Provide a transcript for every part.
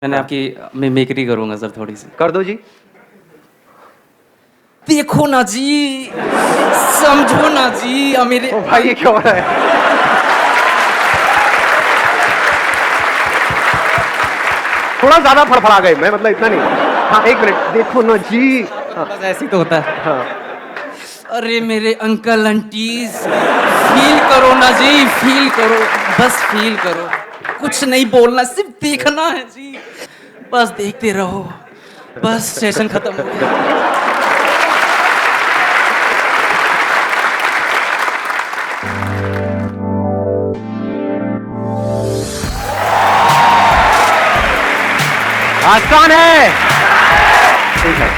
मैंने आपकी मिमिक्री करूंगा सर थोड़ी सी। कर दो जी। देखो ना जी, समझो ना जी, अब मेरे ओ भाई ये क्या हो रहा है? थोड़ा ज्यादा फड़फड़ा गए, मैं मतलब इतना नहीं। हाँ एक मिनट, देखो ना जी। हाँ, बस ऐसे ही तो होता है। हाँ। अरे मेरे अंकल आंटीज, फील करो ना जी, फील करो, बस फील करो। कुछ नहीं बोलना, सिर्फ देखना है जी, बस देखते रहो, बस सेशन खत्म हो गया। आसान है। ठीक है,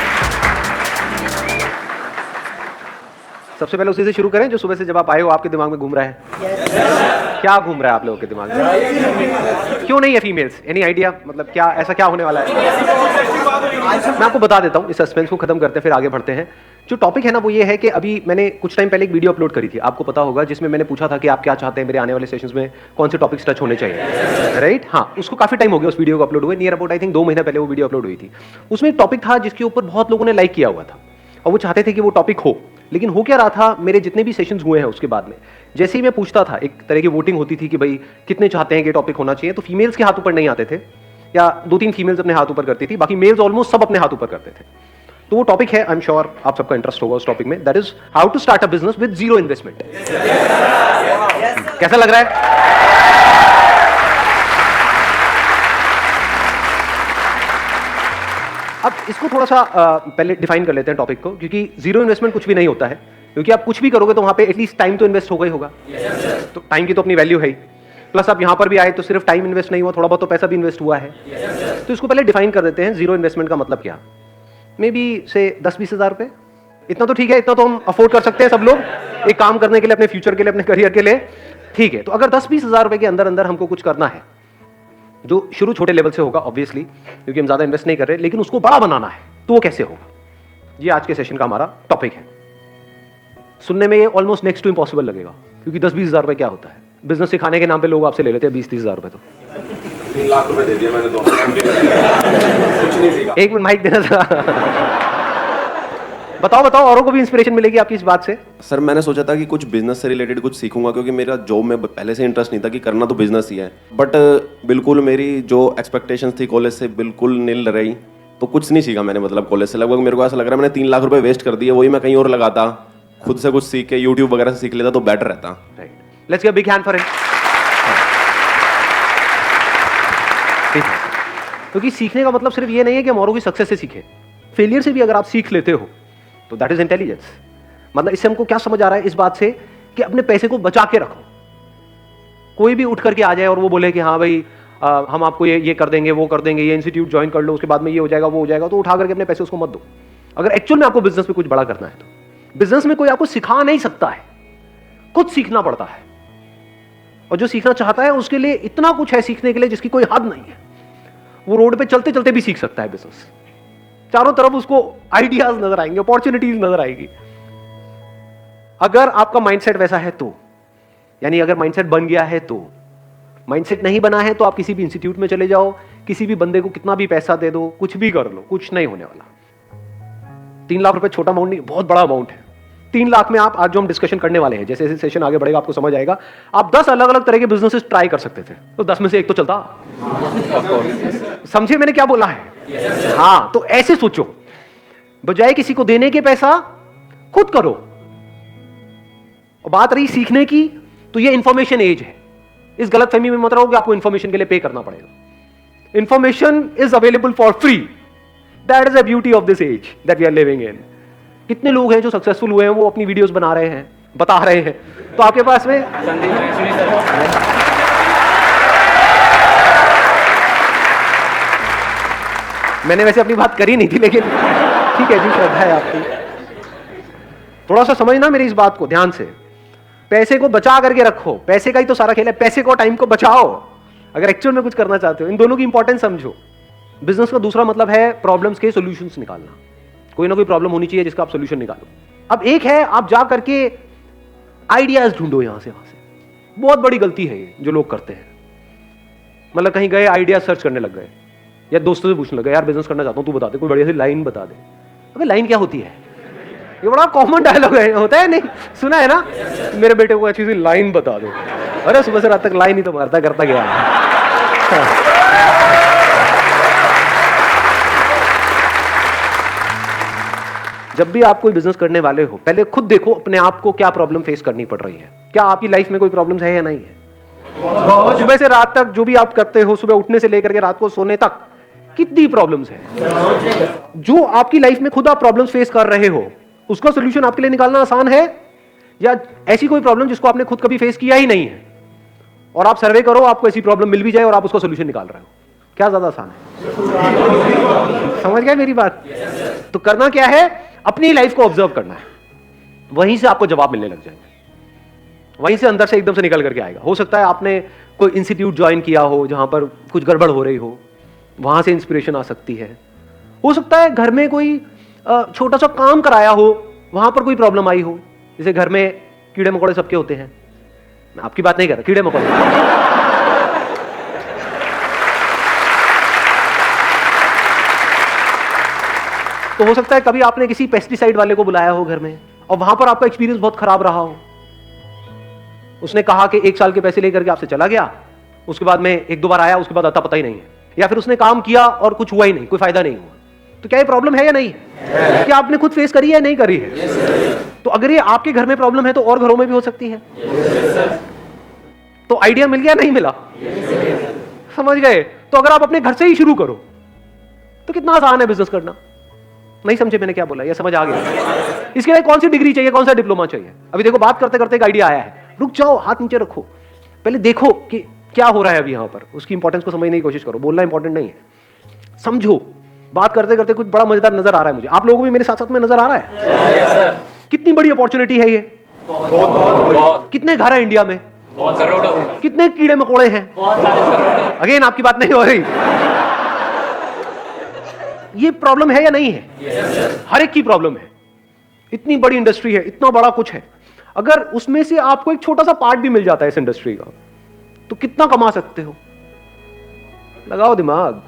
सबसे पहले उसी से शुरू करें जो सुबह से जब आप आए हो आपके दिमाग में घूम रहा है। क्या घूम रहा है आप लोगों के दिमाग में? क्यों नहीं है फीमेल्स? Any idea? मतलब क्या ऐसा क्या होने वाला है? मैं आपको बता देता हूँ, इस सस्पेंस को खत्म करते हैं फिर आगे बढ़ते हैं। जो टॉपिक है ना वो ये है कि अभी मैंने कुछ टाइम पहले एक वीडियो अपलोड करी थी, आपको पता होगा, जिसमें मैंने पूछा था कि आप क्या चाहते हैं मेरे आने वाले सेशंस में कौन से टॉपिक्स टच होने चाहिए, राइट? हाँ, उसको काफी टाइम हो गया उस वीडियो को अपलोड हुए, नियर अबाउट आई थिंक 2 महीने पहले वो वीडियो अपलोड हुई थी। उसमें एक टॉपिक था जिसके ऊपर बहुत लोगों ने लाइक किया हुआ था और वो चाहते थे कि वो टॉपिक हो। लेकिन हो क्या रहा था, मेरे जितने भी सेशंस हुए हैं उसके बाद में जैसे ही मैं पूछता था, एक तरह की वोटिंग होती थी कि भाई कितने चाहते हैं कि टॉपिक होना चाहिए, तो फीमेल्स के हाथ ऊपर नहीं आते थे, या 2-3 फीमेल्स अपने हाथ ऊपर करती थी, बाकी मेल्स ऑलमोस्ट सब अपने हाथ ऊपर करते थे। तो वो टॉपिक है, आई एम श्योर आप सबका इंटरेस्ट होगा उस टॉपिक में, that is how to start a business with zero investment. कैसा लग रहा है? अब इसको थोड़ा सा पहले डिफाइन कर लेते हैं टॉपिक को, क्योंकि जीरो इन्वेस्टमेंट कुछ भी नहीं होता है, क्योंकि आप कुछ भी करोगे तो वहां पे एटलीस्ट टाइम तो इन्वेस्ट होगा ही होगा। तो टाइम की तो अपनी वैल्यू है ही, प्लस आप यहां पर भी आए तो सिर्फ टाइम इन्वेस्ट नहीं हुआ, थोड़ा बहुत तो पैसा भी इन्वेस्ट हुआ है। तो इसको पहले डिफाइन कर देते हैं, जीरो इन्वेस्टमेंट का मतलब क्या। मे बी से 10-20 हज़ार रुपए, इतना तो ठीक है, इतना तो हम अफोर्ड कर सकते हैं सब लोग एक काम करने के लिए, अपने फ्यूचर के लिए, अपने करियर के लिए, ठीक है। तो अगर 10-20 हज़ार रुपए के अंदर अंदर हमको कुछ करना है, जो शुरू छोटे लेवल से होगा ऑब्वियसली, क्योंकि हम ज्यादा इन्वेस्ट नहीं कर रहे, लेकिन उसको बड़ा बनाना है, तो वो कैसे होगा, ये आज के सेशन का हमारा टॉपिक है। सुनने में ये ऑलमोस्ट नेक्स्ट टू इम्पॉसिबल लगेगा, क्योंकि 10-20 हज़ार रुपए क्या होता है, बिजनेस सिखाने के नाम पे लोग आपसे ले लेते हैं 20-30 हज़ार रुपए। तो 3 लाख रुपए दे दिए मैंने दोनों काम के लिए। कुछ नहीं सीखा। एक मिनट माइक देना था। बताओ, औरों को भी इंस्पिरेशन मिलेगी आपकी इस बात से। सर मैंने सोचा था कि कुछ बिजनेस से रिलेटेड कुछ सीखूंगा, क्योंकि मेरा जॉब में पहले से इंटरेस्ट नहीं था कि करना तो बिजनेस ही है, बट बिल्कुल मेरी जो एक्सपेक्टेशंस थी कॉलेज से बिल्कुल नील रही, तो कुछ नहीं सीखा मैंने। मतलब कॉलेज से लगभग मेरे को ऐसा लग रहा है मैंने 3 लाख रुपए वेस्ट कर दिए, वही मैं कहीं और लगाता, खुद से कुछ सीख के यूट्यूब वगैरह से सीख लेता तो बेटर रहता। Right, let's give a big hand for him. क्योंकि सीखने का मतलब सिर्फ ये नहीं है कि हम औरों की सक्सेस से सीखें, फेलियर से भी अगर आप सीख लेते हो तो दैट इज इंटेलिजेंस। मतलब इससे हमको क्या समझ आ रहा है इस बात से कि अपने पैसे को बचा के रखो। कोई भी उठ करके आ जाए और वो बोले कि हाँ भाई हम आपको ये कर देंगे, वो कर देंगे, ये इंस्टीट्यूट ज्वाइन कर लो, उसके बाद में ये हो जाएगा, वो हो जाएगा, तो उठा करके अपने पैसे उसको मत दो। अगर एक्चुअल में आपको बिजनेस में कुछ बड़ा करना है तो बिजनेस में कोई आपको सिखा नहीं सकता है, खुद सीखना पड़ता है। और जो सीखना चाहता है उसके लिए इतना कुछ है सीखने के लिए जिसकी कोई हद नहीं है। वो रोड पे चलते चलते भी सीख सकता है बिजनेस, चारों तरफ उसको आइडियाज नजर आएंगे, अपॉर्चुनिटीज नजर आएगी। अगर आपका माइंडसेट वैसा है तो, यानी अगर माइंडसेट बन गया है तो, माइंडसेट नहीं बना है तो आप किसी भी इंस्टीट्यूट में चले जाओ, किसी भी बंदे को कितना भी पैसा दे दो, कुछ भी कर लो, कुछ नहीं होने वाला। 3 लाख रुपए छोटा अमाउंट नहीं, बहुत बड़ा अमाउंट है। 3 लाख में आप, आज जो हम डिस्कशन करने वाले हैं, जैसे जैसे सेशन आगे बढ़ेगा आपको समझ आएगा, आप 10 अलग अलग तरह के बिजनेसेस ट्राई कर सकते थे, तो 10 में से एक तो चलता। समझे मैंने क्या बोला है? हाँ, तो ऐसे सोचो, बजाय किसी को देने के पैसा खुद करो। और बात रही सीखने की, तो ये इंफॉर्मेशन एज है, इस गलत फहमी में मत रहो कि आपको इंफॉर्मेशन के लिए पे करना पड़ेगा। Information is available for free, that is the beauty of this age that we are living in. कितने लोग हैं जो सक्सेसफुल हुए हैं, वो अपनी वीडियोस बना रहे हैं, बता रहे हैं, तो आपके पास में मैंने वैसे अपनी बात करी नहीं थी, लेकिन ठीक है जी, श्रद्धा है आपकी। थोड़ा सा समझना मेरी इस बात को ध्यान से। पैसे को बचा करके रखो, पैसे का ही तो सारा खेल है, पैसे को टाइम को बचाओ अगर एक्चुअल में कुछ करना चाहते हो। इन दोनों की इंपॉर्टेंस समझो। बिजनेस का दूसरा मतलब है प्रॉब्लम्स के सॉल्यूशंस निकालना। कोई ना कोई प्रॉब्लम होनी चाहिए जिसका आप सॉल्यूशन निकालो। अब एक है आप जा करके आइडियाज ढूंढो यहां से वहां से। बहुत बड़ी गलती है ये जो लोग करते हैं। मतलब कहीं गए, आइडिया सर्च करने लग गए, या दोस्तों से पूछने लगा, यार बिजनेस करना चाहता हूँ, तू बता दे, कोई बढ़िया सी लाइन बता दे। अबे लाइन क्या होती है? ये बड़ा कॉमन डायलॉग है, होता है नहीं? सुना है ना, मेरे बेटे को अच्छी सी लाइन बता दो। अरे सुबह से रात तक लाइन ही तो मारता करता गया। जब भी आप कोई बिजनेस करने वाले हो, पहले खुद देखो अपने आप को क्या प्रॉब्लम फेस करनी पड़ रही है। क्या आपकी लाइफ में कोई प्रॉब्लम है या नहीं है? सुबह से रात तक जो भी आप करते हो, सुबह उठने से लेकर के रात को सोने तक, कितनी प्रॉब्लम्स है? जो आपकी लाइफ में खुद आप प्रॉब्लम्स फेस कर रहे हो, उसका सोल्यूशन आपके लिए निकालना आसान है, या ऐसी कोई प्रॉब्लम जिसको आपने खुद कभी फेस किया ही नहीं है और आप सर्वे करो, आपको ऐसी प्रॉब्लम मिल भी जाए और आप उसका सोल्यूशन निकाल रहे हो, क्या ज्यादा आसान है? समझ गए मेरी बात? तो करना क्या है, अपनी लाइफ को ऑब्जर्व करना है, वहीं से आपको जवाब मिलने लग जाएंगे, वहीं से अंदर से एकदम से निकल करके आएगा। हो सकता है आपने कोई इंस्टीट्यूट ज्वाइन किया हो जहां पर कुछ गड़बड़ हो रही हो, वहां से इंस्पिरेशन आ सकती है। हो सकता है घर में कोई छोटा सा काम कराया हो, वहां पर कोई प्रॉब्लम आई हो, जैसे घर में कीड़े मकोड़े सबके होते हैं, मैं आपकी बात नहीं कर रहा, कीड़े मकोड़े। तो हो सकता है कभी आपने किसी पेस्टिसाइड वाले को बुलाया हो घर में और वहां पर आपका एक्सपीरियंस बहुत खराब रहा हो। उसने कहा कि 1 साल के पैसे लेकर के आपसे चला गया, उसके बाद में 1-2 बार आया, उसके बाद आता पता ही नहीं है, या फिर उसने काम किया और कुछ हुआ ही नहीं, कोई फायदा नहीं हुआ। तो क्या ये प्रॉब्लम है या नहीं है? क्या आपने खुद फेस करी है या नहीं करी है? तो अगर ये आपके घर में प्रॉब्लम है तो और घरों में भी हो सकती है। तो आइडिया मिल गया, नहीं मिला? समझ गए? तो अगर आप अपने घर से ही शुरू करो तो कितना आसान है बिजनेस करना। नहीं समझे मैंने क्या बोला, या समझ आ गया? इसके लिए कौन सी डिग्री चाहिए, कौन सा डिप्लोमा चाहिए? अभी देखो बात करते करते एक आइडिया आया है, रुक जाओ, हाथ नीचे रखो, पहले देखो कि क्या हो रहा है अभी यहां पर, उसकी इंपॉर्टेंस को समझने की कोशिश करो। बोलना इंपॉर्टेंट नहीं है, समझो। बात करते करते कुछ बड़ा मजेदार नजर आ रहा है मुझे, आप लोगों को भी मेरे साथ साथ में नजर आ रहा है? कितनी बड़ी अपॉर्चुनिटी है ये, कितने घर है इंडिया में, कितने कीड़े मकोड़े हैं, अगेन आपकी बात नहीं हो रही। ये प्रॉब्लम है या नहीं है? हर एक की प्रॉब्लम है। इतनी बड़ी इंडस्ट्री है, इतना बड़ा कुछ है, अगर उसमें से आपको एक छोटा सा पार्ट भी मिल जाता है इस इंडस्ट्री का, तो कितना कमा सकते हो? लगाओ दिमाग,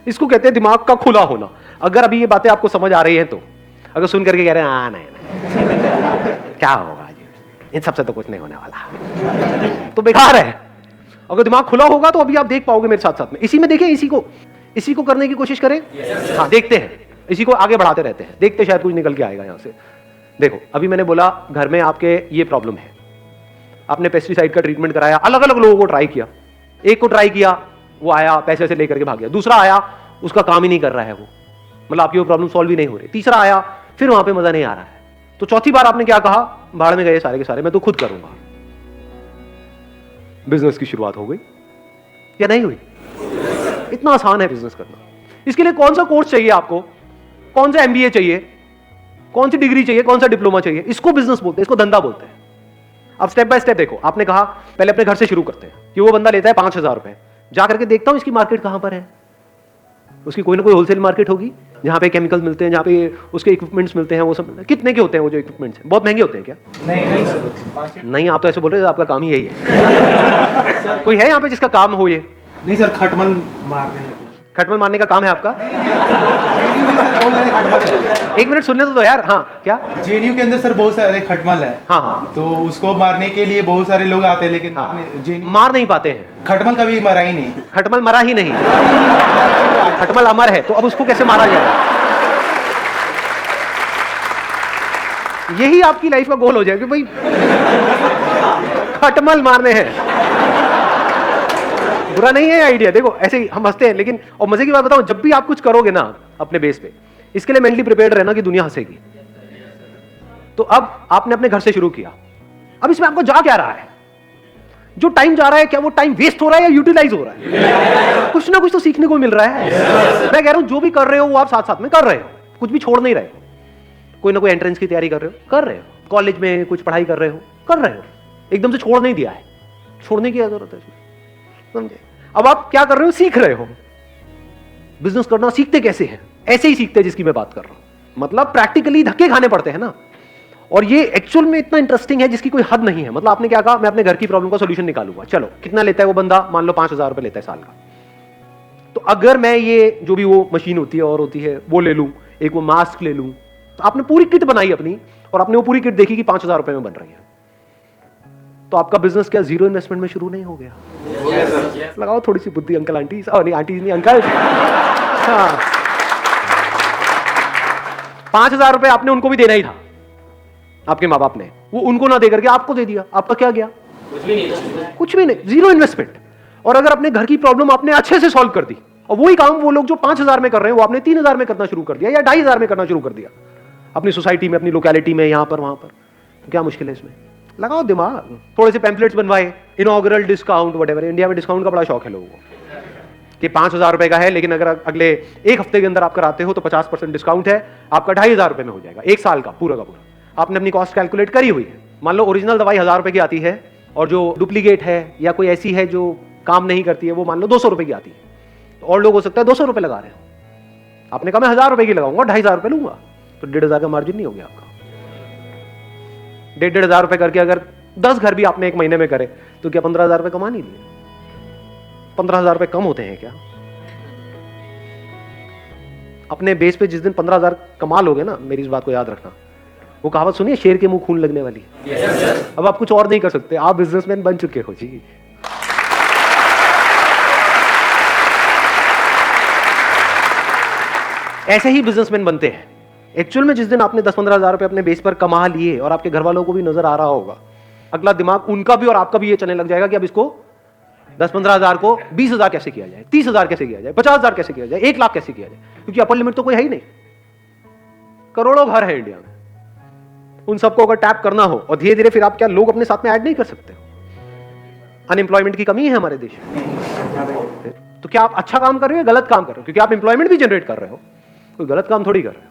इसको कहते हैं दिमाग का खुला होना। अगर अभी ये बातें आपको समझ आ रही हैं तो, अगर सुन करके कह रहे हैं हाँ नहीं क्या होगा जी, इन सबसे तो कुछ नहीं होने वाला, तो बेकार है। अगर दिमाग खुला होगा तो अभी आप देख पाओगे मेरे साथ साथ में। इसी में देखें, इसी को करने की कोशिश करें। हाँ देखते हैं, इसी को आगे बढ़ाते रहते हैं, देखते शायद कुछ निकल के आएगा यहां से। देखो अभी मैंने बोला घर में आपके ये प्रॉब्लम है, आपने पेस्टिसाइड का ट्रीटमेंट कराया, अलग अलग लोगों को ट्राई किया, एक को ट्राई किया, वो आया पैसे से लेकर के भाग गया, दूसरा आया उसका काम ही नहीं कर रहा है वो, मतलब आपकी वो प्रॉब्लम सॉल्व ही नहीं हो रही, तीसरा आया फिर वहां पे मजा नहीं आ रहा है, तो चौथी बार आपने क्या कहा, भाड़ में गए सारे के सारे, मैं तो खुद करूंगा। बिजनेस की शुरुआत हो गई या नहीं हुई? इतना आसान है बिजनेस करना। इसके लिए कौन सा कोर्स चाहिए आपको, कौन सा MBA चाहिए, कौन सी डिग्री चाहिए, कौन सा डिप्लोमा चाहिए? इसको बिजनेस बोलते हैं, इसको धंधा बोलते हैं। अब स्टेप बाय स्टेप देखो, आपने कहा पहले अपने घर से शुरू करते हैं कि वो बंदा लेता है 5,000 रुपए, जा करके देखता हूं इसकी मार्केट कहां पर है, उसकी कोई ना कोई होलसेल मार्केट होगी जहां पे केमिकल्स मिलते हैं, जहां पे उसके इक्विपमेंट्स मिलते हैं, वो सब कितने के होते हैं वो जो इक्विपमेंट्स हैं? बहुत महंगे होते हैं क्या? नहीं आप तो ऐसे बोल रहे हैं, आपका काम ही यही है। कोई है यहाँ पे जिसका काम हो ये? नहीं सर, खटमल मारने का काम है आपका? एक मिनट सुनने तो दो यार। हाँ क्या? JNU के अंदर सर बहुत सारे खटमल है। हाँ, तो उसको मारने के लिए बहुत सारे लोग आते हैं, लेकिन JNU मार नहीं पाते हैं। खटमल कभी मरा ही नहीं। खटमल मरा ही नहीं, खटमल अमर है, तो अब उसको कैसे मारा जाए? यही आपकी लाइफ का गोल हो जाए कि भाई खटमल मारने हैं। बुरा नहीं है आइडिया, देखो ऐसे ही हम हंसते हैं, लेकिन और मजे की बात बताऊं, जब भी आप कुछ करोगे ना अपने बेस पे, इसके लिए मेंटली प्रिपेयर्ड रहना कि दुनिया हंसेगी। तो अब आपने अपने घर से शुरू किया, अब इसमें आपको जा क्या रहा है? जो टाइम जा रहा है, क्या वो टाइम वेस्ट हो रहा है या यूटिलाइज हो रहा है? कुछ ना कुछ तो सीखने को मिल रहा है। मैं कह रहा हूं जो भी कर रहे हो वो आप साथ साथ में कर रहे हो, कुछ भी छोड़ नहीं रहे हो। कोई ना कोई एंट्रेंस की तैयारी कर रहे हो, कॉलेज में कुछ पढ़ाई कर रहे हो, एकदम से छोड़ नहीं दिया है, छोड़ने की जरूरत है, समझे? अब आप क्या कर रहे हो, सीख रहे हो। बिजनेस करना सीखते कैसे हैं? ऐसे ही सीखते हैं जिसकी मैं बात कर रहा हूं, मतलब प्रैक्टिकली धक्के खाने पड़ते हैं ना। और ये एक्चुअल में इतना इंटरेस्टिंग है जिसकी कोई हद नहीं है। मतलब आपने क्या कहा, मैं अपने घर की प्रॉब्लम का सॉल्यूशन निकालूंगा, चलो कितना लेता है वो बंदा, मान लो 5,000 रुपए लेता है साल का, तो अगर मैं ये जो भी वो मशीन होती है और होती है वो ले लूं, एक वो मास्क ले लूं, तो आपने पूरी किट बनाई अपनी और आपने वो पूरी किट देखी कि 5,000 रुपए में बन रही है, तो आपका बिजनेस क्या जीरो इन्वेस्टमेंट में शुरू नहीं हो गया? लगाओ थोड़ी सी बुद्धि अंकल आंटी, नहीं आंटी नहीं अंकल। हाँ, 5,000 रुपए आपने उनको भी देना ही था, आपके माँ बाप ने, वो उनको ना देकर के आपको दे दिया, आपका क्या गया? कुछ भी नहीं, जीरो इन्वेस्टमेंट। और अगर अपने घर की प्रॉब्लम आपने अच्छे से सॉल्व कर दी, और वही काम वो लोग जो 5,000 में कर रहे हैं वो आपने 3,000 में करना शुरू कर दिया या 2,500 में करना शुरू कर दिया, अपनी सोसाइटी में, अपनी लोकेलिटी में, यहां पर वहां पर, तो क्या मुश्किल है इसमें? लगाओ दिमाग, थोड़े से पैम्पलेट्स बनवाए, इनॉग्रल डिस्काउंट वटेवर। इंडिया में डिस्काउंट का बड़ा शौक है लोगों को कि 5,000 रुपए का है, लेकिन अगर अगले एक हफ्ते के अंदर आप कराते हो तो 50% डिस्काउंट है, आपका 2,500 रुपए में हो जाएगा, एक साल का पूरा का पूरा। आपने अपनी कॉस्ट कैलकुलेट करी हुई है। मान लो ओरिजिनल दवाई 1,000 रुपए की आती है और जो डुप्लीकेट है या कोई ऐसी है जो काम नहीं करती है वो मान लो 200 रुपए की आती है, तो और लोग हो सकता है 200 रुपए लगा रहे हो, आपने कहा मैं 1,000 रुपए की लगाऊंगा, 2,500 रुपए लूंगा, तो 1,500 का मार्जिन नहीं हो गया आपका। 1,500 रुपए करके अगर 10 घर भी आपने एक महीने में करे तो क्या 15,000 रुपए कमा नहीं लिए? 15,000 रुपए कम होते हैं क्या? अपने बेस पे जिस दिन 15,000 कमा लोगे ना, मेरी इस बात को याद रखना, वो कहावत सुनिए, शेर के मुंह खून लगने वाली। अब आप कुछ और नहीं कर सकते, आप बिजनेसमैन बन चुके हो जी। ऐसे ही बिजनेसमैन बनते हैं। एक्चुअल में जिस दिन आपने 10-15,000 रुपए अपने बेस पर कमा लिए और आपके घर वालों को भी नजर आ रहा होगा, अगला दिमाग उनका भी और आपका भी ये चलने लग जाएगा कि अब इसको 10-15,000 को 20,000 कैसे किया जाए, 30,000 कैसे किया जाए, 50,000 कैसे किया जाए, 1 लाख कैसे किया जाए, क्योंकि अपर लिमिट तो कोई है ही नहीं। करोड़ों घर है इंडिया में, उन सबको अगर टैप करना हो और धीरे धीरे फिर आप क्या लोग अपने साथ में ऐड नहीं कर सकते हो? अनएम्प्लॉयमेंट की कमी है हमारे देश में, तो क्या आप अच्छा काम कर रहे हो या गलत काम कर रहे हो? क्योंकि आप एम्प्लॉयमेंट भी जनरेट कर रहे हो, कोई गलत काम थोड़ी कर रहे हो।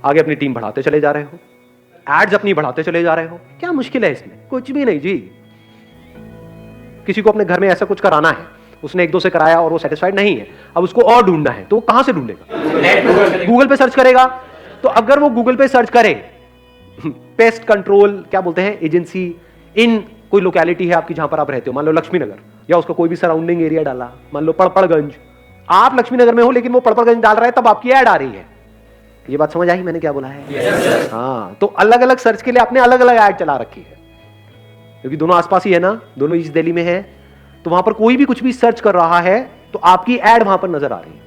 आगे अपनी टीम बढ़ाते चले जा रहे हो, एड्स अपनी बढ़ाते चले जा रहे हो, क्या मुश्किल है इसमें? कुछ भी नहीं जी। किसी को अपने घर में ऐसा कुछ कराना है, उसने 1-2 से कराया और वो सेटिस्फाइड नहीं है, अब उसको और ढूंढना है, तो वो कहां से ढूंढेगा? गूगल पे सर्च करेगा। तो अगर वो गूगल पे सर्च करे पेस्ट कंट्रोल क्या बोलते हैं एजेंसी इन कोई लोकेलिटी है आपकी जहां पर आप रहते हो, मान लो लक्ष्मी नगर, या उसका कोई भी सराउंडिंग एरिया डाला, मान लो पड़पड़गंज, आप लक्ष्मी नगर में हो लेकिन वो पड़पड़गंज डाल रहा है, तब आपकी ऐड आ रही है। ये बात समझ आई मैंने क्या बोला है? हाँ, तो अलग अलग सर्च के लिए आपने अलग अलग ऐड चला रखी है, क्योंकि दोनों आसपास ही है ना, दोनों ईस्ट दिल्ली में है, तो वहां पर कोई भी कुछ भी सर्च कर रहा है तो आपकी ऐड वहां पर नजर आ रही है।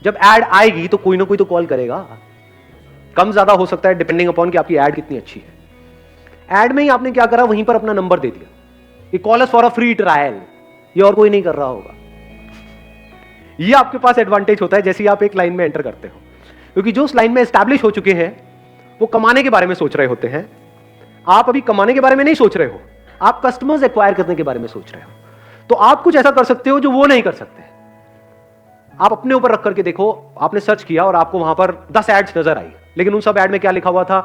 जब ऐड आएगी तो कोई ना कोई तो कॉल करेगा, कम ज्यादा हो सकता है डिपेंडिंग अपॉन कि आपकी ऐड कितनी अच्छी है। ऐड में ही आपने क्या करा, वहीं पर अपना नंबर दे दिया कि call us for a free trial, ये और कोई नहीं कर रहा होगा। ये आपके पास एडवांटेज होता है जैसे ही आप एक लाइन में एंटर करते हो, क्योंकि जो उस लाइन में एस्टैब्लिश हो चुके हैं वो कमाने के बारे में सोच रहे होते हैं। आप अभी कमाने के बारे में नहीं सोच रहे हो, आप कस्टमर्स एक्वायर करने के बारे में सोच रहे हो। तो आप कुछ ऐसा कर सकते हो जो वो नहीं कर सकते। आप अपने ऊपर रख करके देखो, आपने सर्च किया और आपको वहां पर 10 एड्स नजर आई, लेकिन उन सब ऐड में क्या लिखा हुआ था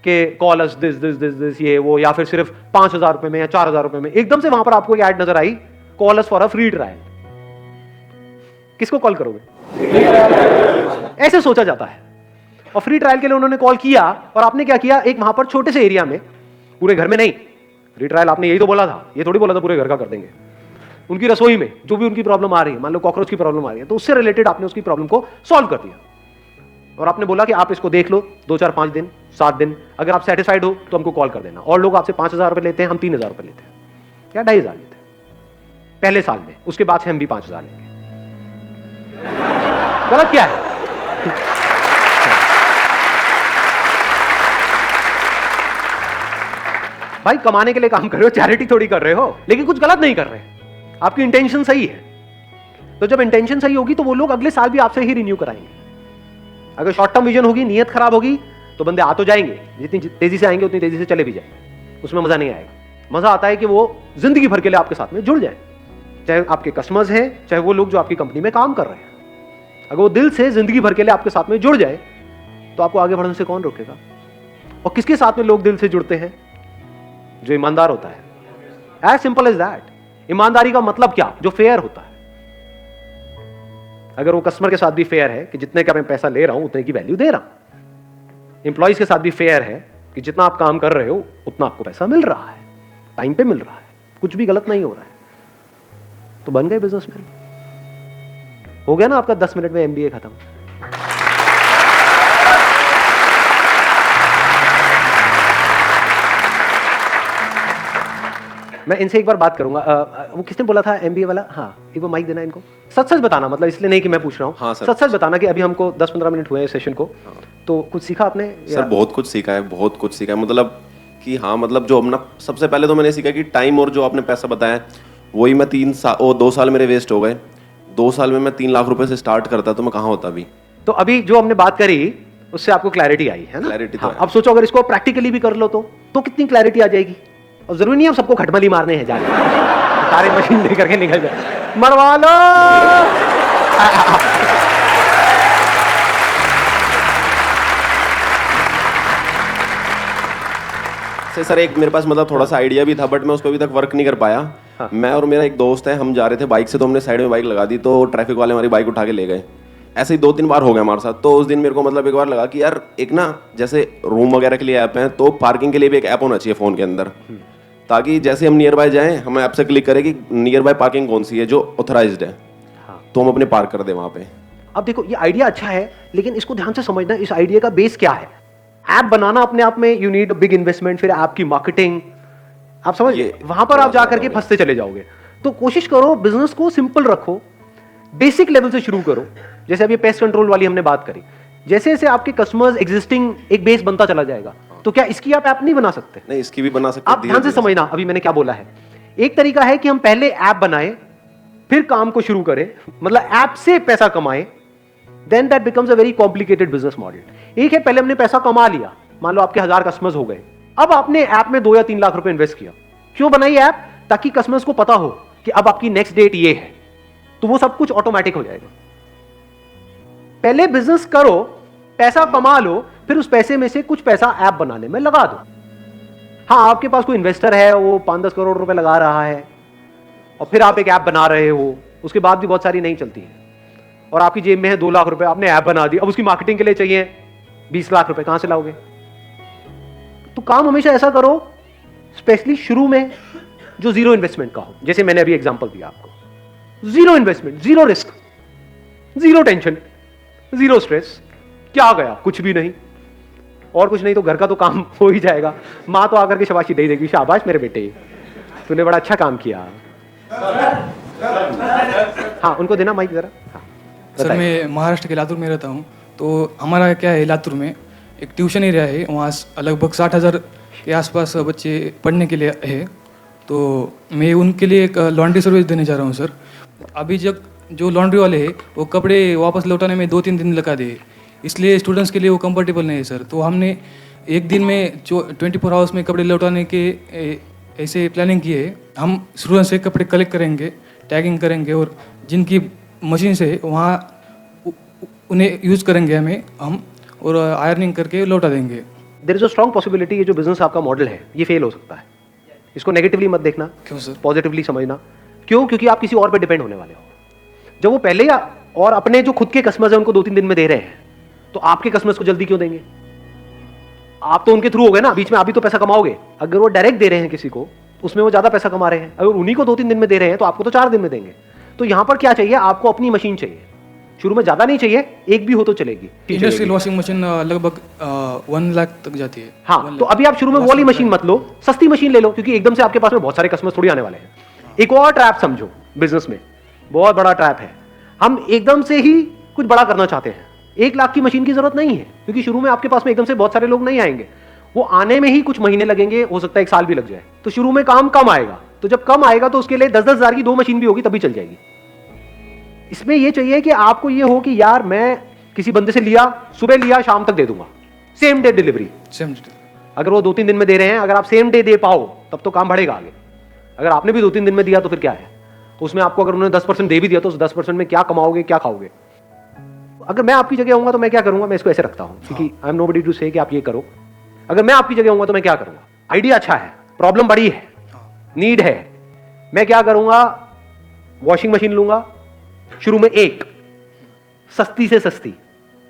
कि call us this this this this ये वो, या फिर सिर्फ 5,000 रुपए में या 4,000 रुपए में। एकदम से वहां पर आपको एक ऐड नजर आई, call us for a free trial, किसको कॉल करोगे? ऐसे सोचा जाता है। और फ्री ट्रायल के लिए उन्होंने कॉल किया और आपने क्या किया, एक वहां पर छोटे से एरिया में, पूरे घर में नहीं, फ्री ट्रायल आपने यही तो बोला था, ये थोड़ी बोला था पूरे घर का कर देंगे। उनकी रसोई में जो भी उनकी प्रॉब्लम आ रही है, मान लो कॉकरोच की प्रॉब्लम आ रही है, तो उससे रिलेटेड आपने उसकी प्रॉब्लम को सॉल्व कर दिया और आपने बोला कि आप इसको देख लो 2-4-5 दिन 7 दिन, अगर आप सेटिस्फाइड हो तो हमको कॉल कर देना। और लोग आपसे 5,000 रुपए लेते हैं, हम 3,000 रुपए लेते हैं या 2,500 लेते हैं पहले साल में, उसके बाद से हम भी 5,000 लेंगे। गलत क्या है? भाई कमाने के लिए काम कर रहे हो, चैरिटी थोड़ी कर रहे हो, लेकिन कुछ गलत नहीं कर रहे, आपकी इंटेंशन सही है। तो जब इंटेंशन सही होगी तो वो लोग अगले साल भी आपसे ही रिन्यू कराएंगे। अगर शॉर्ट टर्म विजन होगी, नीयत खराब होगी, तो बंदे आ तो जाएंगे, जितनी तेजी से आएंगे उतनी तेजी से चले भी जाएंगे, उसमें मजा नहीं आएगा। मजा आता है कि वो जिंदगी भर के लिए आपके साथ में जुड़ जाए, चाहे आपके कस्टमर्स हैं, चाहे वो लोग जो आपकी कंपनी में काम कर रहे हैं। अगर वो दिल से जिंदगी भर के लिए आपके साथ में जुड़ जाए तो आपको आगे बढ़ने से कौन रोकेगा? और किसके साथ में लोग दिल से जुड़ते हैं? जो ईमानदार होता है। As simple as that. ईमानदारी का मतलब क्या? जो फेयर होता है। अगर वो कस्टमर के साथ भी फेयर है कि जितने का मैं पैसा ले रहा हूं उतने की वैल्यू दे रहा हूं, एम्प्लॉइज के साथ भी फेयर है कि जितना आप काम कर रहे हो उतना आपको पैसा मिल रहा है, टाइम पे मिल रहा है, कुछ भी गलत नहीं हो रहा है, तो बन गए बिजनेसमैन। हो गया ना आपका 10 मिनट में एमबीए खत्म। मैं इनसे एक बार बात करूंगा। वो किसने बोला था एमबीए वाला? हाँ, एक वो माइक देना इनको। सच सच बताना, मतलब इसलिए नहीं कि मैं पूछ रहा हूँ। हाँ सर। सच सच बताना कि अभी हमको 10-15 मिनट हुए हैं सेशन को, तो कुछ सीखा आपने? सर बहुत कुछ सीखा है, बहुत कुछ सीखा है। मतलब कि हाँ, मतलब जो अपना सबसे पहले तो मैंने सीखा कि टाइम और जो आपने पैसा बताया वही मैं 2 साल मेरे वेस्ट हो गए। 2 साल में मैं 3 लाख रुपए से स्टार्ट करता तो मैं कहाँ होता अभी। तो अभी जो हमने बात करी उससे आपको क्लैरिटी आई है ना? क्लैरिटी तो हाँ, है। अब सोचो अगर इसको प्रैक्टिकली भी कर लो तो कितनी क्लैरिटी आ जाएगी। और जरूरी नहीं है सबको खटमली मारने हैं जाके सारे मशीन लेकर के निकल जाए, मरवा लो। सर एक मेरे पास मतलब थोड़ा सा आइडिया भी था, बट मैं उस पर अभी तक वर्क नहीं कर पाया। हाँ। मैं और मेरा एक दोस्त है, हम जा रहे थे बाइक से, तो हमने साइड में बाइक लगा दी, तो ट्रैफिक वाले हमारी बाइक उठा के ले गए। ऐसे ही 2-3 बार हो गया हमारे साथ। तो उस दिन मेरे को मतलब एक बार लगा कि यार एक ना, जैसे रूम वगैरह के लिए ऐप है, तो पार्किंग के लिए भी एक ऐप होना चाहिए फ़ोन के अंदर, ताकि जैसे हम नियर बाय जाएँ हम ऐप से क्लिक करें कि नियर बाय पार्किंग कौन सी है जो ऑथराइज्ड है, हाँ। तो हम अपने पार्क कर दें वहाँ पे। अब देखो ये आइडिया अच्छा है, लेकिन इसको ध्यान से समझना, इस आइडिया का बेस क्या है। ऐप बनाना अपने आप में यू नीड बिग इन्वेस्टमेंट, फिर ऐप की मार्केटिंग, आप समझ, वहां पर आप जाकर के फंसते चले जाओगे। तो कोशिश करो बिजनेस को सिंपल रखो, बेसिक लेवल से शुरू करो। जैसे अभी पेस्ट कंट्रोल वाली हमने बात करी, जैसे जैसे आपके कस्टमर्स एग्जिस्टिंग एक बेस बनता चला जाएगा, तो क्या इसकी आप ऐप नहीं बना सकते? नहीं, इसकी भी बना सकते। आप ध्यान से समझना अभी मैंने क्या बोला है। एक तरीका है कि हम पहले ऐप बनाएं, फिर काम को शुरू करें, मतलब ऐप से पैसा कमाएं, then that becomes a very complicated business model. एक है पहले हमने पैसा कमा लिया, मान लो आपके 1000 कस्टमर्स हो गए, अब आपने ऐप में 2 या 3 लाख रुपए इन्वेस्ट किया। क्यों बनाई ऐप? ताकि कस्टमर्स को पता हो कि अब आपकी नेक्स्ट डेट ये है, तो वो सब कुछ ऑटोमेटिक हो जाएगा। पहले बिजनेस करो, पैसा कमा लो, फिर उस पैसे में से कुछ पैसा ऐप बनाने में लगा दो। हाँ, आपके पास कोई इन्वेस्टर है, वो 5-10 करोड़ रुपए लगा रहा है, और फिर आप एक ऐप बना रहे हो, उसके बाद भी बहुत सारी नहीं चलती है, और आपकी जेब में है 2 लाख रुपए, आपने ऐप बना दी, अब उसकी मार्केटिंग के लिए चाहिए 20 लाख रुपए, कहां से लाओगे? तो काम हमेशा ऐसा करो, स्पेशली शुरू में, जो जीरो इन्वेस्टमेंट का हो। जैसे मैंने अभी एग्जांपल दिया आपको, zero investment, zero risk, zero tension, zero stress. क्या गया? कुछ भी नहीं, और कुछ नहीं तो घर का तो काम हो ही जाएगा। माँ तो आकर के शाबाशी दे देगी, शाबाश मेरे बेटे, तूने बड़ा अच्छा काम किया। हाँ, उनको देना माइक जरा। हाँ, सर मैं महाराष्ट्र के लातूर में रहता हूँ। तो हमारा क्या है, लातूर में एक ट्यूशन एरिया है, वहाँ लगभग 60,000 के आसपास बच्चे पढ़ने के लिए है। तो मैं उनके लिए एक लॉन्ड्री सर्विस देने जा रहा हूँ सर। अभी जो लॉन्ड्री वाले हैं वो कपड़े वापस लौटाने में 2-3 दिन लगा दे, इसलिए स्टूडेंट्स के लिए वो कंफर्टेबल नहीं है सर। तो हमने एक दिन में जो 24 आवर्स में कपड़े लौटाने के ऐसे प्लानिंग की है। हम स्टूडेंट्स से कपड़े कलेक्ट करेंगे, टैगिंग करेंगे, और जिनकी मशीन से वहाँ उन्हें यूज़ करेंगे हम, और आयरनिंग करके लौटा देंगे। There is a strong possibility ये जो बिजनेस आपका मॉडल है ये फेल हो सकता है। इसको नेगेटिवली मत देखना, क्यों सर? पॉजिटिवली समझना। क्यों? क्योंकि आप किसी और पे डिपेंड होने वाले हो। जब वो पहले और अपने जो खुद के कस्टमर्स हैं उनको 2-3 दिन में दे रहे हैं, तो आपके कस्टमर्स को जल्दी क्यों देंगे? आप तो उनके थ्रू हो गए ना, बीच में आप भी तो पैसा कमाओगे। अगर वो डायरेक्ट दे रहे हैं किसी को, उसमें वो ज्यादा पैसा कमा रहे हैं। अगर उन्हीं को 2-3 दिन में दे रहे हैं तो आपको तो 4 दिन में देंगे। तो यहां पर क्या चाहिए? आपको अपनी मशीन चाहिए। शुरू में ज्यादा नहीं चाहिए, एक भी हो तो चलेगी। इंडस्ट्रियल वॉशिंग मशीन लगभग 1 लाख तक जाती है। हाँ, तो अभी आप शुरू में वो वाली मशीन मत लो, सस्ती मशीन ले लो, क्योंकि एकदम से आपके पास में बहुत सारे कस्टमर्स थोड़ी आने वाले हैं। एक और ट्रैप समझो बिजनेस में, बहुत बड़ा ट्रैप है। हम एकदम से ही कुछ बड़ा करना चाहते हैं। 1 लाख की मशीन की जरूरत नहीं है, क्योंकि शुरू में आपके पास में एकदम से बहुत सारे लोग नहीं आएंगे। वो आने में ही कुछ महीने लगेंगे, हो सकता है 1 साल भी लग जाए। तो शुरू में काम कम आएगा, तो जब कम आएगा तो उसके लिए 10-10 हज़ार की 2 मशीन भी होगी तभी चल जाएगी। इसमें यह चाहिए कि आपको ये हो कि यार मैं किसी बंदे से लिया, सुबह लिया, शाम तक दे दूंगा, सेम डे डिलीवरी। अगर वो 2-3 दिन में दे रहे हैं, अगर आप सेम डे दे पाओ तब तो काम बढ़ेगा आगे। अगर आपने भी 2-3 दिन में दिया तो फिर क्या है? तो उसमें आपको अगर उन्होंने 10% दे भी दिया तो उस 10% में क्या कमाओगे, क्या खाओगे? अगर मैं आपकी जगह होऊंगा तो मैं क्या करूंगा? मैं इसको ऐसे रखता हूं, क्योंकि आई एम नोबडी टू से कि आप ये करो। अगर मैं आपकी जगह होऊंगा तो मैं क्या करूंगा? आइडिया अच्छा है, प्रॉब्लम बड़ी है, नीड है। मैं क्या करूंगा? वॉशिंग मशीन लूंगा, शुरू में एक सस्ती से सस्ती,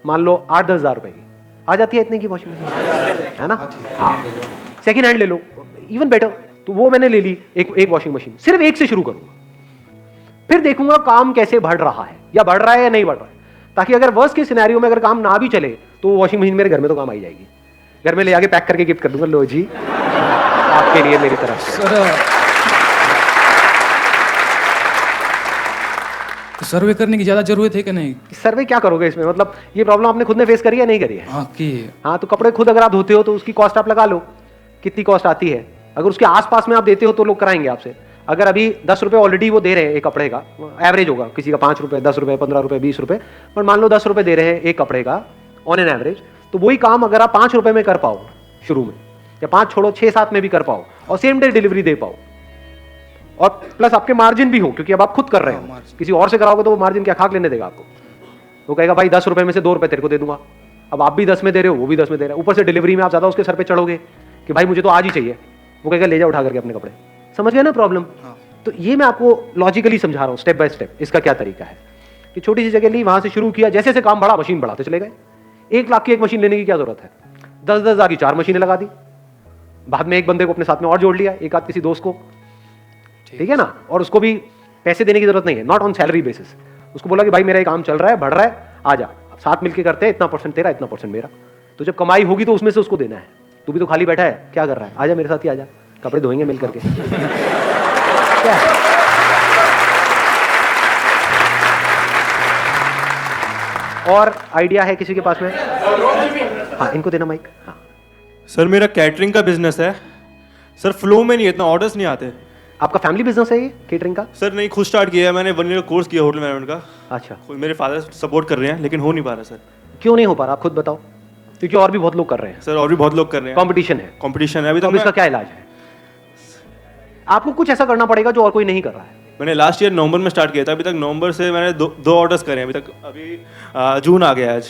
मान लो 8-10 हज़ार रुपए की आ जाती है, इतने की वॉशिंग मशीन है ना। हाँ, सेकेंड हैंड ले लो, इवन बेटर। तो वो मैंने ले ली एक वॉशिंग मशीन, सिर्फ एक से शुरू करूंगा, फिर देखूंगा काम कैसे बढ़ रहा है। या बढ़ रहा है या नहीं बढ़ रहा है, ताकि अगर वर्स्ट के सिनेरियो में अगर काम ना भी चले तो वॉशिंग मशीन मेरे घर में तो काम आई जाएगी, घर में ले जाके पैक करके गिफ्ट कर दूंगा, लो जी आपके लिए मेरी तरफ से। सर सर्वे करने की ज़्यादा जरूरत है कि नहीं? सर्वे क्या करोगे इसमें, मतलब ये प्रॉब्लम आपने खुद ने फेस करी है नहीं करी है? हाँ की है। हाँ, तो कपड़े खुद अगर आप धोते हो तो उसकी कॉस्ट आप लगा लो, कितनी कॉस्ट आती है। अगर उसके आसपास में आप देते हो तो लोग कराएंगे आपसे। अगर अभी 10 रुपये ऑलरेडी वो दे रहे हैं एक कपड़े का, एवरेज होगा किसी का 5 रुपये, 10 रुपये, 15 रुपये, 20 रुपये, पर मान लो 10 रुपये दे रहे हैं एक कपड़े का ऑन एन एवरेज, तो वही काम अगर आप 5 रुपये में कर पाओ शुरू में, या 5 छोड़ो 6-7 में भी कर पाओ और सेम डे डिलीवरी दे पाओ, और प्लस आपके मार्जिन भी हो, क्योंकि अब आप खुद कर रहे हो, किसी और से कराओगे तो वो मार्जिन क्या खाक लेने देगा आपको। वो कहेगा भाई 10 रुपये में से 2 रुपये तेरे को दे दूंगा। अब आप भी 10 में दे रहे हो, वो भी 10 में दे रहे हो, ऊपर से डिलीवरी में आप ज्यादा उसके सर पे चढ़ोगे कि भाई मुझे तो आज ही चाहिए। वो कहेगा ले जा उठा करके अपने कपड़े। समझ गए ना प्रॉब्लम? तो ये मैं आपको लॉजिकली समझा रहा हूँ स्टेप बाय स्टेप, इसका क्या तरीका है कि छोटी सी जगह ली, वहां से शुरू किया, जैसे जैसे काम बढ़ा मशीन बढ़ाते चले गए। 1 लाख की एक मशीन लेने की क्या जरूरत है, 10-10 हज़ार की 4 मशीनें लगा दी, बाद में एक बंदे को अपने साथ में और जोड़ लिया, एक आध किसी दोस्त को, ठीक है ना, और उसको भी पैसे देने की जरूरत नहीं है, नॉट ऑन सैलरी बेसिस। उसको बोला कि भाई मेरा ये काम चल रहा है, बढ़ रहा है, आ जा, साथ मिलके करते हैं, इतना % तेरा, इतना % मेरा। तो जब कमाई होगी तो उसमें से उसको देना है। तू भी तो खाली बैठा है, क्या कर रहा है, आजा मेरे साथ ही आजा, कपड़े धोएंगे मिल करके। क्या और आइडिया है किसी के पास में? हाँ, इनको देना माइक। हाँ सर मेरा कैटरिंग का बिजनेस है सर, फ्लो में नहीं है, इतना ऑर्डर्स नहीं आते। आपका फैमिली बिजनेस है ये केटरिंग का? सर नहीं, खुद स्टार्ट किया है मैंने, 1 ईयर कोर्स किया होटल मैनेजमेंट का। अच्छा, मेरे फादर सपोर्ट कर रहे हैं लेकिन हो नहीं पा रहा सर। क्यों नहीं हो पा रहा आप खुद बताओ? क्योंकि और भी बहुत लोग कर रहे हैं, सर और भी बहुत लोग कर रहे हैं, कंपटीशन है। कंपटीशन है अभी तो तो अब इसका क्या इलाज है? आपको कुछ ऐसा करना पड़ेगा जो और कोई नहीं कर रहा है। मैंने लास्ट ईयर नवंबर में स्टार्ट किया था, अभी तक नवंबर से मैंने 2 ऑर्डर्स करे हैं अभी तक। अभी जून आ गया, आज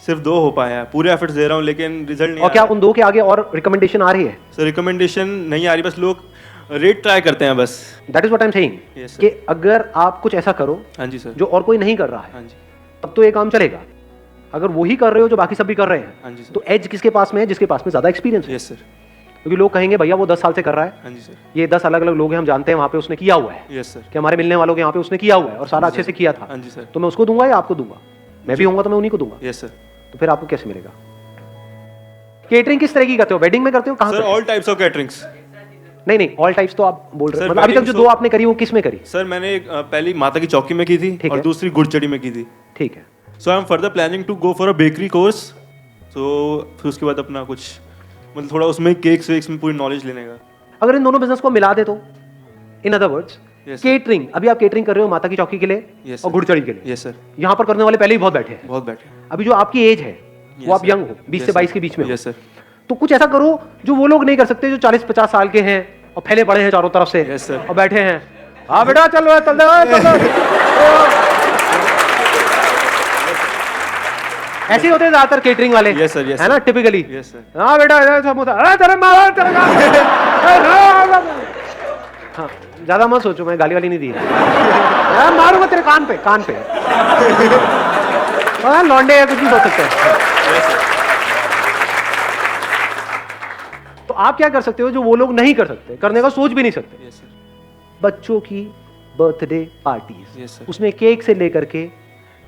सिर्फ 2 हो पाए हैं। पूरे एफर्ट्स दे रहा हूँ लेकिन रिजल्ट नहीं। और क्या उन 2 के आगे और रिकमेंडेशन आ रही है? सर रिकमेंडेशन नहीं आ रही, बस लोग रेट ट्राई करते हैं बस। That is what I am saying, Yes, sir. कि अगर आप कुछ ऐसा करो हाँ जी सर, जो और कोई नहीं कर रहा है, हाँ जी, तब तो ये काम चलेगा। अगर वही कर रहे हो जो बाकी सब भी कर रहे हैं, हाँ जी सर, तो एज किसके पास में है? जिसके पास में ज्यादा एक्सपीरियंस है। यस सर, क्योंकि लोग कहेंगे भैया वो 10 साल से कर रहा है, हाँ जी सर, ये 10 अलग अलग लोग हैं, हम जानते हैं वहां पे उसने किया हुआ है, यस सर, कि हमारे मिलने वालों के यहाँ पे उसने किया हुआ है और सारा अच्छे से किया था, हाँ जी सर, तो मैं उसको दूंगा या आपको दूंगा? मैं भी होऊंगा तो मैं उन्हीं को दूंगा। Yes sir. तो फिर आपको कैसे मिलेगा? केटरिंग किस तरह की करते हो? वेडिंग में करते हो? कहाँ सर करते हो? All types of caterings. नहीं, ऑल टाइप्स तो आप बोल रहे हो, सर, मतलब अभी तक जो wedding 2 आपने करी वो किस में करी? सर मैंने पहली माता की चौकी में की थी ठीक और है। दूसरी गुड़चड़ी में की थी। ठीक है, so I am further planning to go for a bakery course. So फिर उसके बाद अपना कुछ मतलब थोड़ा उसमें केक्स वेक्स में पूरी नॉलेज लेने का। अगर इन दोनों बिजनेस को मिला दे तो, in other words, Yes, sir. Catering, अभी आप केटरिंग कर रहे हो माता की चौकी के लिए Yes, और sir. गुड़चड़ी के लिए, यस सर, यहाँ पर करने वाले पहले ही बहुत बैठे हैं। बहुत बैठे। अभी जो आपकी एज है वो आप यंग हो, 20 से 22 के बीच में हो, यस सर, तो कुछ ऐसा करो जो वो लोग नहीं कर सकते जो 40-50 साल के हैं और फैले पड़े हैं चारों तरफ से। Yes, sir. और बैठे हैं, हाँ बेटा चल रहा है, चल रहा है, चल रहा है। ऐसे ही होते हैं ज्यादातर केटरिंग वाले। Yes, sir, yes, है ना, sir. टिपिकली। यस सर, हाँ बेटा इधर समोसा, अरे तेरे मारा तेरे का। हाँ, ज्यादा मत सोचो, मैं गाली वाली नहीं दी है। मारूंगा तेरे कान पे, कान पे। हाँ, लौंडे है, कुछ भी सोच सकते हैं। तो आप क्या कर सकते हो जो वो लोग नहीं कर सकते, करने का सोच भी नहीं सकते? यस सर, बच्चों की बर्थडे पार्टीज, Yes, sir. उसमें केक से लेकर के,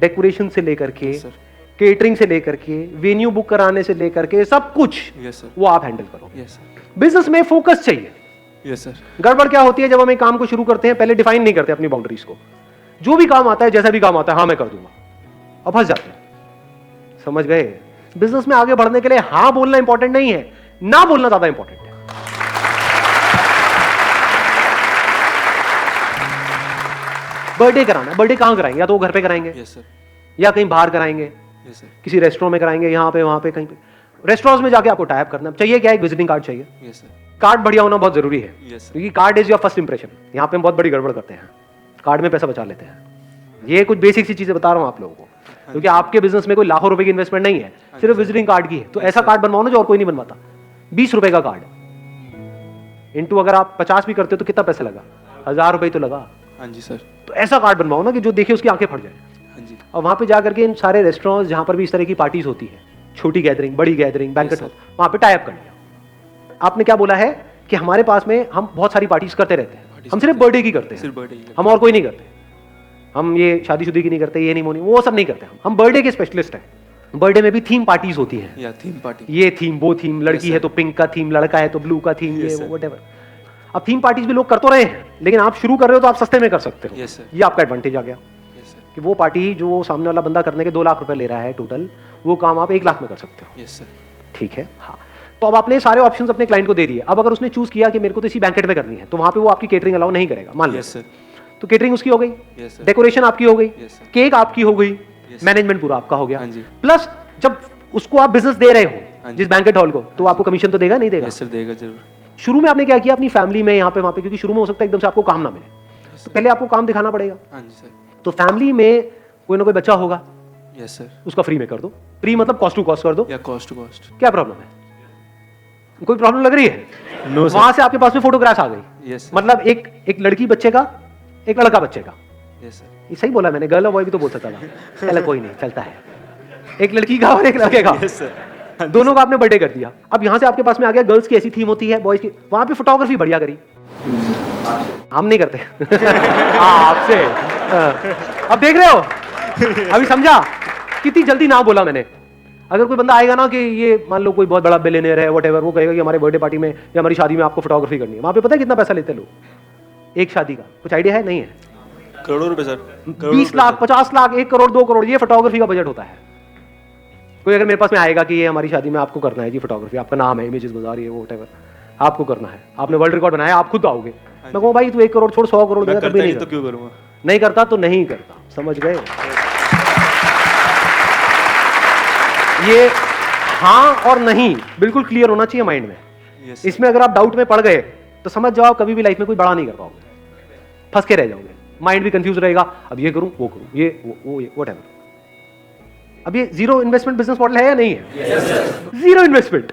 डेकोरेशन से लेकर के, Yes, sir. केटरिंग से लेकर के, वेन्यू बुक कराने से लेकर के, सब कुछ यस सर, वो आप हैंडल करो। यस सर, बिजनेस में फोकस चाहिए। यस सर, गड़बड़ क्या होती है जब हम एक काम को शुरू करते हैं, पहले डिफाइन नहीं करते अपनी बाउंड्रीज को। जो भी काम आता है, जैसा भी काम आता है, हाँ मैं कर दूंगा, अब फंस जाते हैं। समझ गए? बिजनेस में आगे बढ़ने के लिए हाँ बोलना इंपॉर्टेंट नहीं है, ना बोलना ज्यादा इंपॉर्टेंट है। बर्थडे कराना, बर्थडे कहां कराएंगे? या तो वो घर पे कराएंगे यस सर, या कहीं बाहर कराएंगे, यस सर, किसी रेस्टोरेंट में कराएंगे, यहाँ पे वहां पे कहीं पे। रेस्टोरेंट्स में जाके आपको टाइप करना चाहिए, क्या एक विजिटिंग कार्ड चाहिए। यस सर, कार्ड बढ़िया होना बहुत जरूरी है, यस सर, क्योंकि card is your first impression. यहाँ पे हम बहुत बड़ी गड़बड़ करते हैं, कार्ड में पैसा बचा लेते हैं। ये कुछ बेसिक सी चीजें बता रहा हूँ आप लोगों को, क्योंकि आपके बिजनेस में कोई लाखों रुपए की इन्वेस्टमेंट नहीं है, सिर्फ विजिटिंग कार्ड की है। तो ऐसा कार्ड बनवाओ ना जो और कोई नहीं बनवाता। 20 रुपए का कार्ड इंटू अगर आप 50 भी करते हो तो कितना पैसा लगा? 1000 रुपए तो लगा। हाँ जी सर, तो ऐसा कार्ड बनवाओ ना कि जो देखे उसकी आंखें फट जाए। हाँ जी, और वहां पे जाकर के इन सारे रेस्टोरेंट्स जहां पर भी इस तरह की पार्टीज होती है, छोटी गैदरिंग, बड़ी गैदरिंग, बैंकेट हॉल, वहां पे टाई अप कर लिया। आपने क्या बोला है कि हमारे पास में हम बहुत सारी पार्टीज करते रहते हैं, हम सिर्फ बर्थडे की करते सिर्फ हैं, बर्थडे हम और कोई नहीं करते। हम ये शादीशुदी की नहीं करते, ये नहीं मोनी, वो सब नहीं करते हम बर्थडे के स्पेशलिस्ट हैं। बर्थडे में भी थीम पार्टीज होती हैं, या थीम पार्टी। ये थीम वो थीम, लड़की है तो पिंक का थीम, लड़का है तो ब्लू का थीम, ये व्हाटएवर। अब थीम पार्टीज भी लोग कर तो रहे हैं, लेकिन आप शुरू कर रहे हो तो आप सस्ते में कर सकते हो। Yes, sir. ये आपका एडवांटेज आ गया यस सर, कि वो पार्टी जो सामने वाला बंदा करने के 2 लाख रुपए ले रहा है टोटल, वो काम आप 1 लाख में कर सकते हो। यस सर, ठीक है, हाँ। तो अब आपने सारे ऑप्शंस अपने क्लाइंट को दे दिए। अब अगर उसने चूज किया कि मेरे को तो इसी बैंकेट में करनी है, तो वहां पे वो आपकी केटरिंग अलाउ नहीं करेगा, मान लो। यस सर, तो केटरिंग उसकी हो गई, यस सर, डेकोरेशन आपकी हो गई, Yes, sir. केक आपकी हो गई, Yes, मैनेजमेंट पूरा आपका हो गया। हाँ जी। प्लस जब उसको आप बिजनेस दे रहे हाँ हो जी। जिस बैंकेट हॉल को, तो आपको कमीशन तो देगा नहीं देगा? यस सर, देगा जरूर। शुरू में आपने क्या किया अपनी फैमिली में, यहाँ पे वहाँ पे, क्योंकि शुरू में हो सकता है एकदम से आपको काम ना मिले, तो पहले आपको काम दिखाना पड़ेगा। हाँ जी सर, तो फैमिली में कोई ना कोई बच्चा होगा, यस सर, उसका फ्री में कर दो। फ्री मतलब कॉस्ट टू कॉस्ट कर दो। या कॉस्ट टू कॉस्ट। क्या प्रॉब्लम है? कोई प्रॉब्लम लग रही है? नो सर, वहां से आपके पास में फोटोग्राफ्स आ गई, यस सर, मतलब एक लड़की बच्चे का, एक लड़का बच्चे का। यस सर, ये सही बोला मैंने, गर्ल और बॉय भी तो बोल सकता था, चलो कोई नहीं, चलता है। एक लड़की का और एक लड़के का, यस सर, दोनों का आपने बर्थडे कर दिया। अब यहाँ से आपके पास में आ गया, गर्ल्स की ऐसी थीम होती है, बॉयज की, वहां पे फोटोग्राफी बढ़िया करी। हम नहीं करते आपसे। अब देख रहे हो, अभी समझा कितनी जल्दी ना बोला मैंने। अगर कोई बंदा आएगा ना कि ये मान लो कोई बहुत बड़ा बिलियनियर है व्हाटएवर, वो कहेगा कि हमारे बर्थडे पार्टी में या हमारी शादी में आपको फोटोग्राफी करनी है, वहां पे पता है कितना पैसा लेते लोग एक शादी का? कुछ आइडिया है? नहीं है? करोड़ों रुपए सर, 20 लाख, 50 लाख, 1 करोड़, 2 करोड़, ये फोटोग्राफी का बजट होता है। कोई अगर मेरे पास में आएगा कि ये हमारी शादी में आपको करना है जी फोटोग्राफी, आपका नाम है इमेजेस बाजार, ये वो व्हाटएवर, आपको करना है, आपने वर्ल्ड रिकॉर्ड बनाया, आप खुद आओगे, मैं कहूँ भाई तू 1 करोड़ छोड़ 100 करोड़ देगा, तभी नहीं तो क्यों करूँगा? नहीं करता तो नहीं करता, समझ गए? ये हाँ और नहीं बिल्कुल क्लियर होना चाहिए माइंड में। यस इसमें अगर आप डाउट में पड़ गए तो समझ जाओ कभी भी लाइफ में कोई बड़ा नहीं कर पाओगे, फंस के रह जाओगे, माइंड भी कंफ्यूज रहेगा, अब ये करूं वो करूं, ये वो ये व्हाटएवर। अब ये जीरो इन्वेस्टमेंट बिजनेस मॉडल है या नहीं है? जीरो इन्वेस्टमेंट,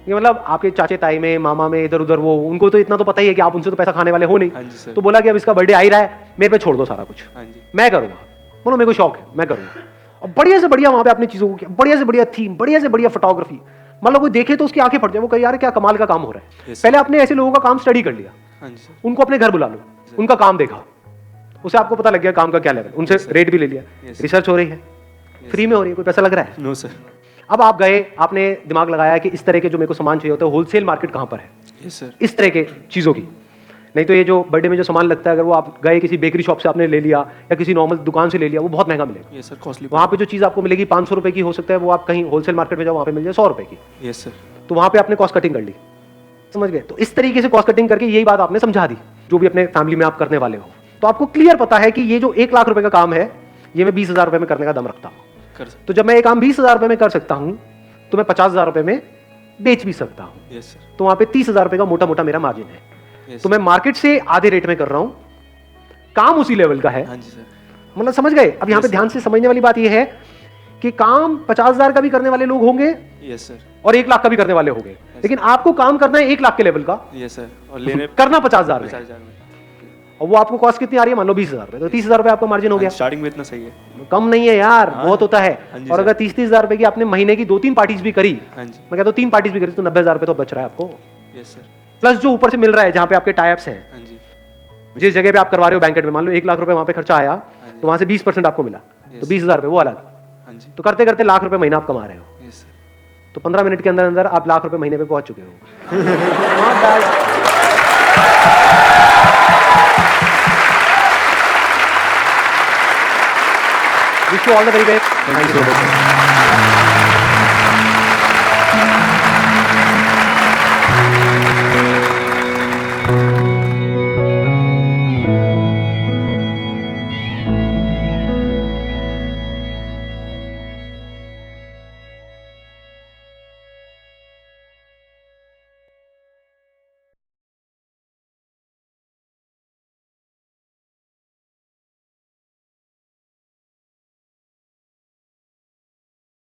ये मतलब आपके चाचे ताई में, मामा में, इधर उधर, वो उनको तो इतना तो पता ही है कि आप उनसे तो पैसा खाने वाले हो हाँ जी नहीं। सर। तो बोला कि अब इसका बर्थडे आ ही रहा है, मेरे पे छोड़ दो सारा कुछ, हाँ जी, मैं करूंगा, बोलो मेरे को शौक है, मैं करूंगा। और बढ़िया से बढ़िया वहां पे अपनी चीजों को किया, बढ़िया से बढ़िया थीम, बढ़िया से बढ़िया फोटोग्राफी, मतलब कोई देखे तो उसकी आंखें फट जाए, वो कहे यार क्या कमाल का काम हो रहा है। Yes, पहले आपने ऐसे लोगों का काम स्टडी कर लिया, हाँ जी सर, उनको अपने घर बुला लो, उनका काम देखा, उसे आपको पता लग गया काम का क्या लेवल, उनसे रेट भी ले लिया, Yes. रिसर्च हो रही है, फ्री में हो रही है, कोई पैसा लग रहा है? नो सर, अब आप गए, आपने दिमाग लगाया कि इस तरह के जो मेरे को सामान चाहिए होता है, होलसेल मार्केट कहां पर है यस सर, इस तरह के चीजों की। नहीं तो ये जो बर्थडे में जो सामान लगता है, अगर वो आप गए किसी बेकरी शॉप से आपने ले लिया या किसी नॉर्मल दुकान से ले लिया, वो बहुत महंगा मिलेगा। Yes sir, costly. वहां पे जो चीज आपको मिलेगी 500 रुपए की हो सकता है, वो आप कहीं होलसेल मार्केट में जाओ वहां पे मिल जाए 100 रुपए की, यस सर, तो वहां पे आपने कॉस्ट कटिंग कर ली, समझ गए? तो इस तरीके से कॉस्ट कटिंग करके यही बात आपने समझा दी जो भी अपने फैमिली में आप करने वाले हो। तो आपको क्लियर पता है कि ये जो 1 लाख रुपए का काम है, ये मैं 20,000 रुपए में करने का दम रखता हूँ। कर सकते। तो जब मैं ये काम 20,000 रुपए में कर सकता हूँ, तो मैं 50,000 रुपए में बेच भी सकता हूँ, यस सर, तो वहां पे 30,000 रुपए का मोटा मोटा मेरा मार्जिन है। यस तो मैं मार्केट से आधे रेट में कर रहा हूं, काम उसी लेवल का है, हाँ जी सर, मतलब समझ गए? अब यहाँ पे ध्यान से समझने वाली बात यह है कि काम 50,000 का भी करने वाले लोग होंगे यस सर, और 1 लाख का भी करने वाले होंगे, लेकिन आपको काम करना है 1 लाख के लेवल का, यस सर, और लेने करना 50,000 में, 50,000 में। और वो आपको कॉस्ट कितनी आ रही है? मान लो 20,000 रुपए, तो 30,000 रुपए आपका मार्जिन हो गया। स्टार्टिंग में इतना सही है। कम नहीं है यार, हाँ, बहुत होता है। हाँ जी और सर। अगर 30,000 रुपए की आपने महीने की 2-3 पार्टीज भी करी, हाँ जी, मैं कहता हूँ 3 पार्टीज भी करी, तो 90,000 रुपए तो बच रहा है आपको, यस सर, प्लस जो ऊपर से मिल रहा है, जहां पे आपके टाइप्स हैं, हाँ जी, जिस जगह पे आप करवा रहे हो बैंकेट में, मान लो 1 लाख रुपए वहां पे खर्चा आया, तो वहां से 20% आपको मिला, तो 20,000 रुपए वो अलग, हाँ जी, तो करते करते लाख रुपए महीना आप कमा रहे हो, यस सर, तो 15 मिनट के अंदर अंदर आप लाख रुपए महीने पे पहुंच चुके हो। Not bad. Wish you all the very best. Thank you so much.